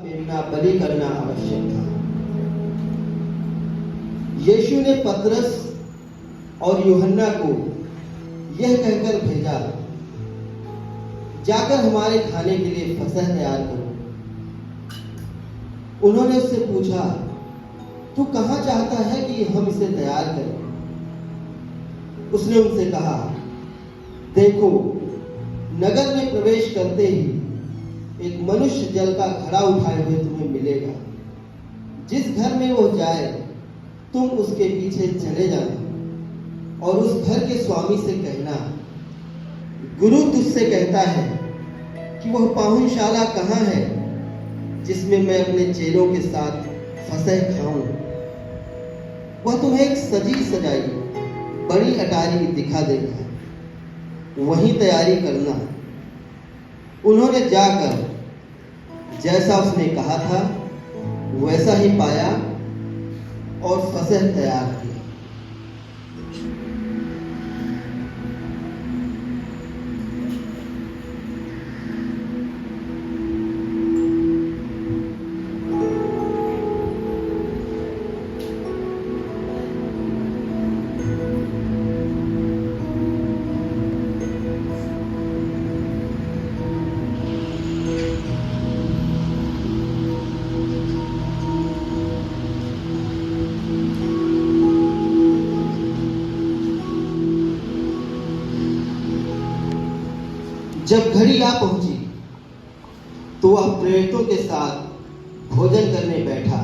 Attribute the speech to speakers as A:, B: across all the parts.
A: मेमना बलि करना आवश्यक था। यीशु ने पतरस और यूहन्ना को यह कहकर भेजा, जाकर हमारे खाने के लिए फसह तैयार करो। उन्होंने उससे पूछा, तू कहाँ चाहता है कि हम इसे तैयार करें? उसने उनसे कहा, देखो, नगर में प्रवेश करते ही एक मनुष्य जल का घड़ा उठाए हुए तुम्हें मिलेगा। जिस घर में वो जाए तुम उसके पीछे चले जाना और उस घर के स्वामी से कहना, गुरु तुझसे कहता है कि वह पाहुनशाला कहाँ है जिसमें मैं अपने चेलों के साथ फसह खाऊं। वह तुम्हें एक सजी सजाई बड़ी अटारी दिखा देगा, वहीं तैयारी करना। उन्होंने जाकर जैसा उसने कहा था वैसा ही पाया और फसह तैयार की। जब घड़ी आ पहुंची तो वह प्रेरितों के साथ भोजन करने बैठा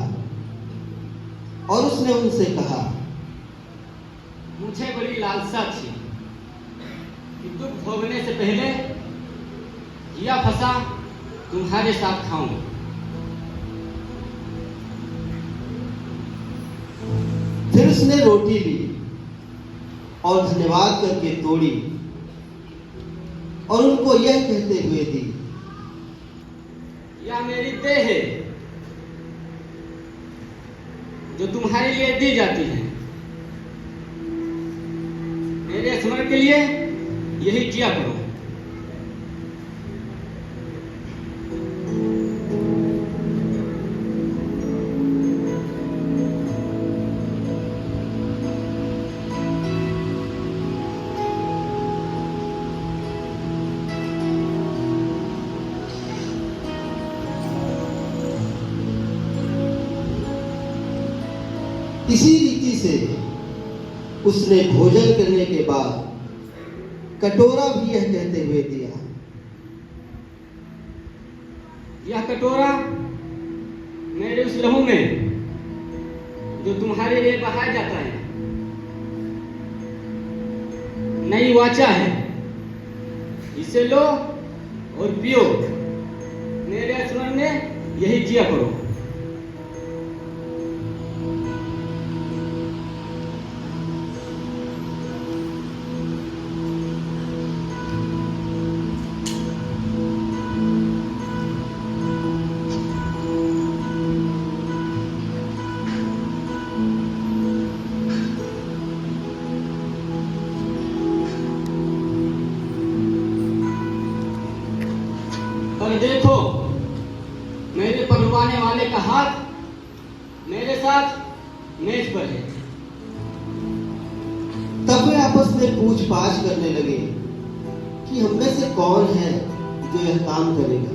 A: और उसने उनसे कहा,
B: मुझे बड़ी लालसा थी कि दुख भोगने से पहले यह फसा तुम्हारे साथ खाऊं।
A: फिर उसने रोटी ली और धन्यवाद करके तोड़ी और उनको यह कहते हुए दी,
B: यह मेरी देह है जो तुम्हारे लिए दी जाती है। मेरे स्मरण के लिए यही किया करो।
A: इसी रीति से उसने भोजन करने के बाद कटोरा भी यह कहते हुए दिया,
B: यह कटोरा मेरे उस लहू में जो तुम्हारे लिए बहाया जाता है नई वाचा है। इसे लो और पियो। मेरे स्मरण में यही किया करो। पर देखो, मेरे पकड़वाने वाले का हाथ मेरे साथ मेज पर है।
A: तब वे आपस में पूछताछ करने लगे कि हम में से कौन है जो यह काम करेगा।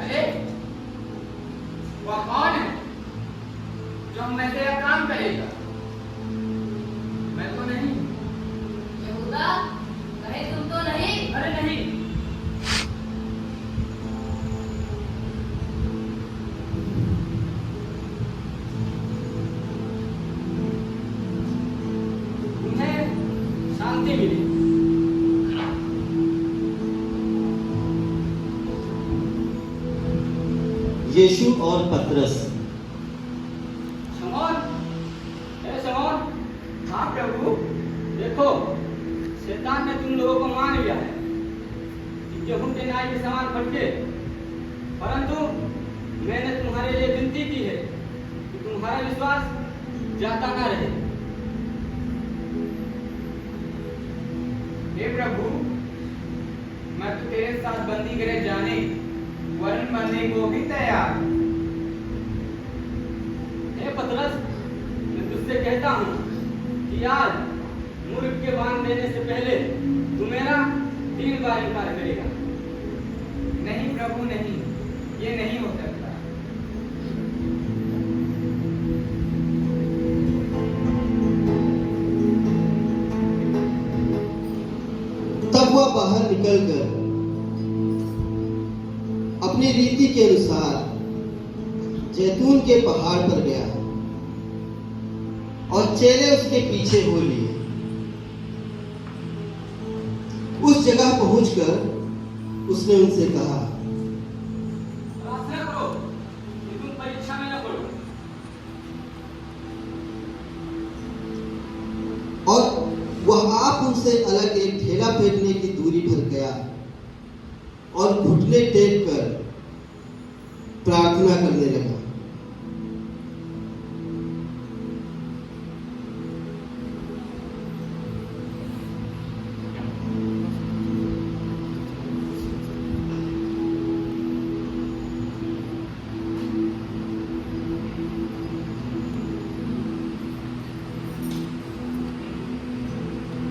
B: अरे, वह कौन है जो हम में से यह काम करेगा? मैं तो नहीं।
C: यहूदा, कहे तुम तो नहीं?
B: अरे नहीं। तुम्हें शांति मिली।
A: यीशु और पतरस।
B: शमौन, हे शमौन, हाँ प्रभु, देखो, शैतान ने तुम लोगों को मान लिया है कि गेहूं के नाई के समान फटके, परंतु मैंने तुम्हारे लिए विनती की है कि तुम्हारा विश्वास जाता ना रहे। हे प्रभु, मैं तो तेरे साथ बंदी गृह जाने वरन बनने को भी तैयार। हे पतरस, मैं तुझसे कहता हूँ कि आज मुर्ग के बांध देने से पहले तू मेरा 3 बार इनकार करेगा। नहीं प्रभु नहीं, ये नहीं हो सकता।
A: तब वह बाहर निकलकर अपनी रीति के अनुसार जैतून के पहाड़ पर गया और चेले उसके पीछे हो लिए। उस जगह पहुंचकर उसने उनसे कहा,
B: प्रार्थना करो कि तुम परीक्षा में न पड़ो।
A: और वह आप उनसे अलग एक ढेला फेंकने की दूरी पर गया और घुटने टेक कर प्रार्थना करने लगा।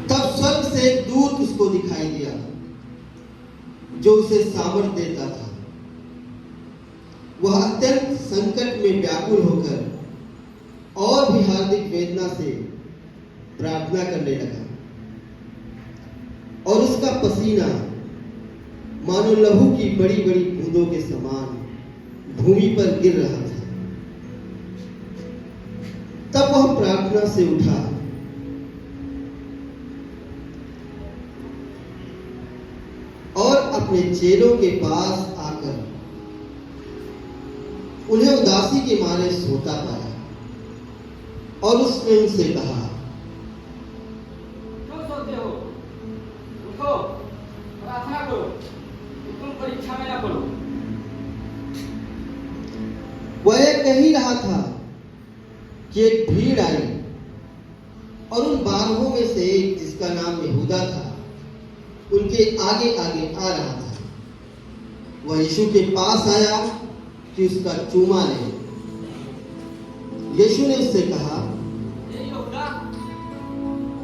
A: तब स्वर्ग से एक दूत उसको दिखाई दिया जो उसे सामर्थ देता था। वह अत्यंत संकट में व्याकुल होकर और भी हार्दिक वेदना से प्रार्थना करने लगा और उसका पसीना मानो लहू की बड़ी बड़ी बूंदों के समान भूमि पर गिर रहा था। तब वह प्रार्थना से उठा और अपने चेलों के पास आकर उन्हें उदासी के मारे सोता पाया और उसने उनसे कहा,
B: क्यों सोते हो? उठो, प्रार्थना करो कि तुम परीक्षा में न पड़ो।
A: वह यह कह ही रहा था कि एक भीड़ आई और उन 12 में से एक, जिसका नाम यहूदा था, उनके आगे आगे आ रहा था। वह यीशु के पास आया कि उसका चूमा ले। यीशु ने उससे कहा,
B: ये यहूदा,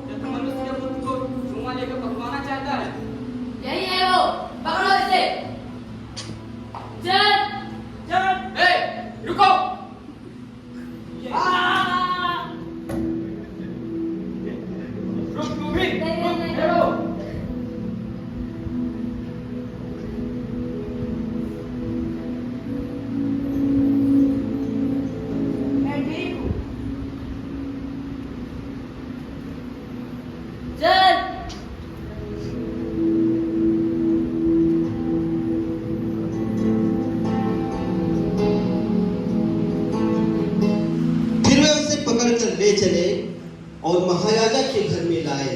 B: क्या तुम मनुष्य के पुत्र को चूमा लेकर पकड़वाना चाहता है?
C: यही है वो, पकड़ो इसे। चल
B: चल, ए, रुको। रुक तू भी, रुक, ठहरो।
C: मैं ठीक हूँ। चल
A: फिर वे उसे पकड़कर ले चले और महायाजक के घर में लाए।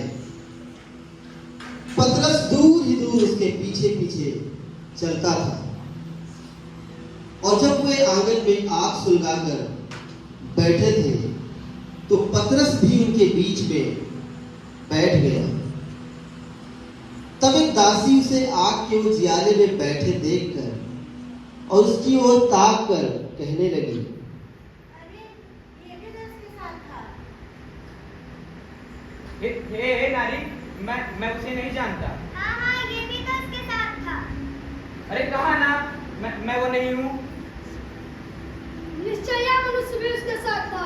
A: पतरस दूर ही दूर उसके पीछे पीछे चलता था और जब वे आंगन में आग सुलगाकर बैठे थे तो पतरस भी उनके बीच में बैठ गया। तब एक दासी उसे आग के उजियाले में बैठे देखकर और उसकी ओर ताक कर कहने लगी,
D: अरे ये भी तो उसके साथ था।
B: हे नारी, मैं उसे नहीं जानता।
D: हाँ हाँ ये भी तो उसके साथ था।
B: अरे कहा ना, मैं वो नहीं हूँ।
D: निश्चय यह मनुष्य भी उसके साथ था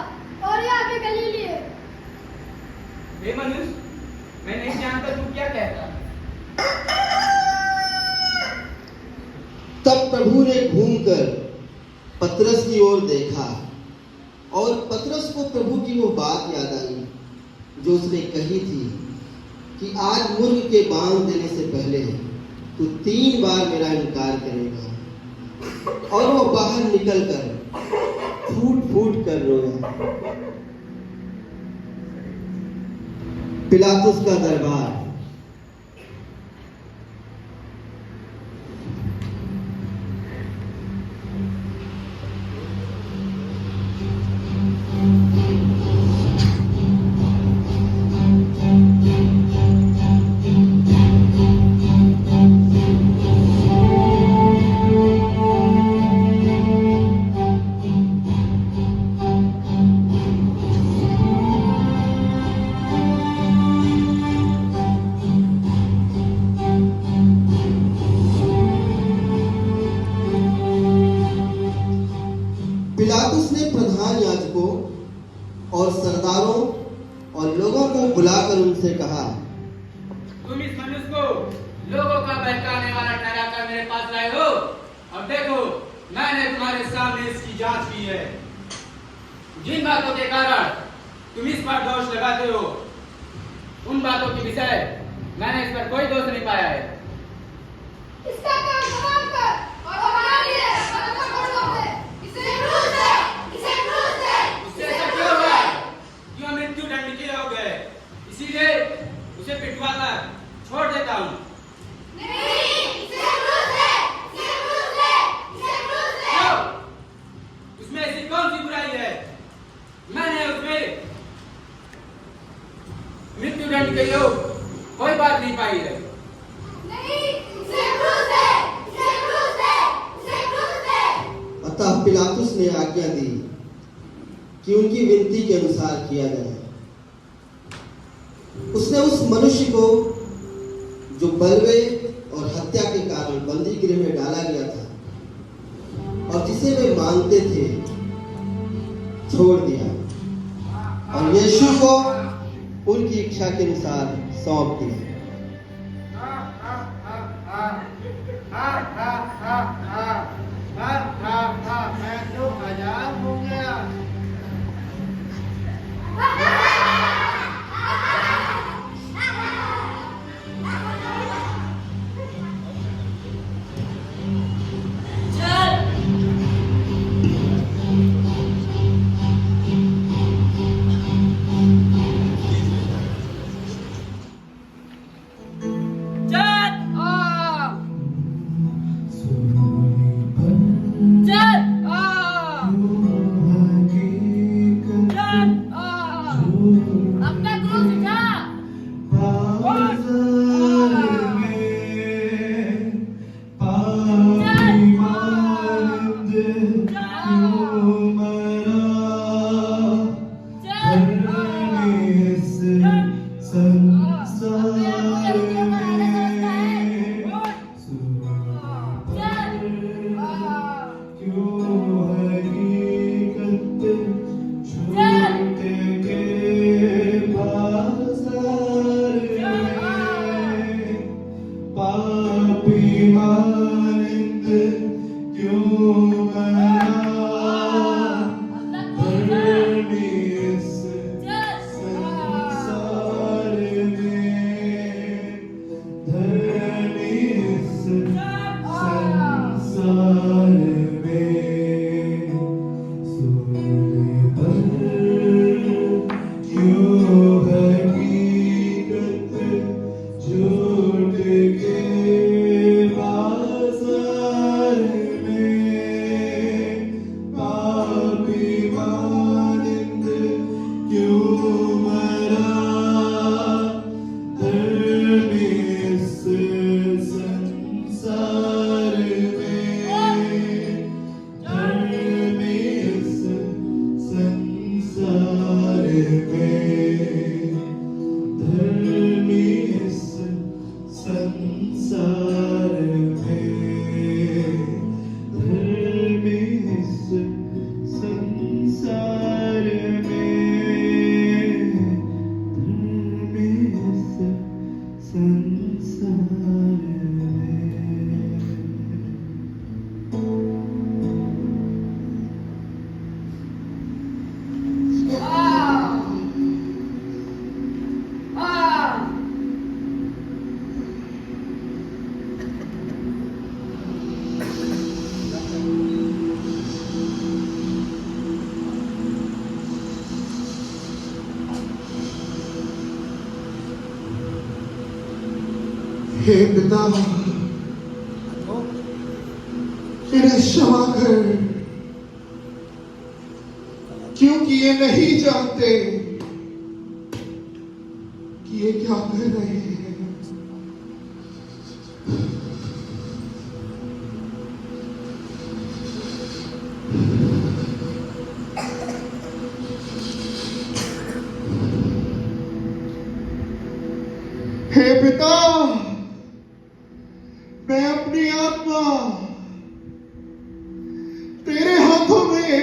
D: और यह आगे गलीली है।
B: हे मनुष्य, मैं नहीं जानता तू क्या कहता।
A: तब प्रभु ने घूमकर पतरस की ओर देखा और पतरस को प्रभु की वो बात याद आई जो उसने कही थी कि आज मुर्ग के बांध देने से पहले तू 3 बार मेरा इनकार करेगा। और वो बाहर निकलकर फूट फूट कर रोया। पिलातुस का दरबार। प्रधान याजकों और सरदारों और लोगों को बुलाकर उनसे कहा,
B: तुम इस मनुष्य को लोगों का बहकाने वाला ठहराकर मेरे पास लाए हो, और देखो मैंने तुम्हारे सामने इसकी जांच की है। जिन बातों के कारण तुम इस पर दोष लगाते हो, उन बातों के विषय मैंने इस पर कोई दोष नहीं पाया है।
D: इसका काम तमाम कर और हमारे लिए बदला छोड़ दे। इसे क्रूस दे, इसे क्रूस दे।
B: उससे ऐसा क्यों हुआ? क्यों मृत्यु दंड के हो गए? इसीलिए उसे पिटवाकर छोड़ देता हूँ।
D: नहीं, इसे क्रूस दे, इसे क्रूस दे, इसे क्रूस दे।
B: क्यों? उसमें ऐसी कौन सी बुराई है? मैंने उसमें मृत्यु दंड के योग कोई बात नहीं पाई है।
D: नहीं, इसे क्रूस दे, इसे क्रूस दे, इसे क्रूस दे।
A: अतः पिलातुस ने आज्ञा दी कि उनकी विनती के अनुसार किया जाए। उसने उस मनुष्य को जो बलवे और हत्या के कारण बंदी गृह में डाला गया था और जिसे वे मांगते थे, छोड़ दिया और यीशु को उनकी इच्छा के अनुसार सौंप दिया।
E: मैं तो आजाद हो गया।
C: अपना क्रूस उठा।
E: हे पिता, इन्हें क्षमा कर, क्योंकि ये नहीं जानते कि ये क्या कर रहे हैं। हे पिता, मैं अपनी आत्मा तेरे हाथों में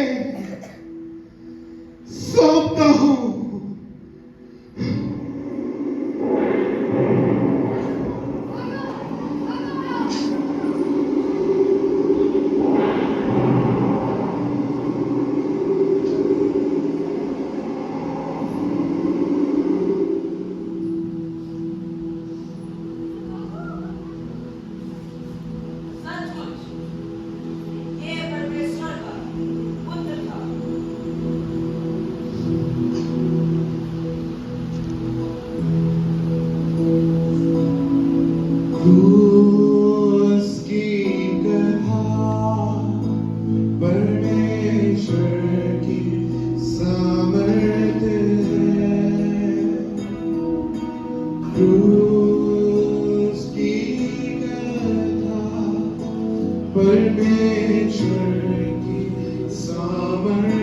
E: परमेश्वर की सामर्थ्य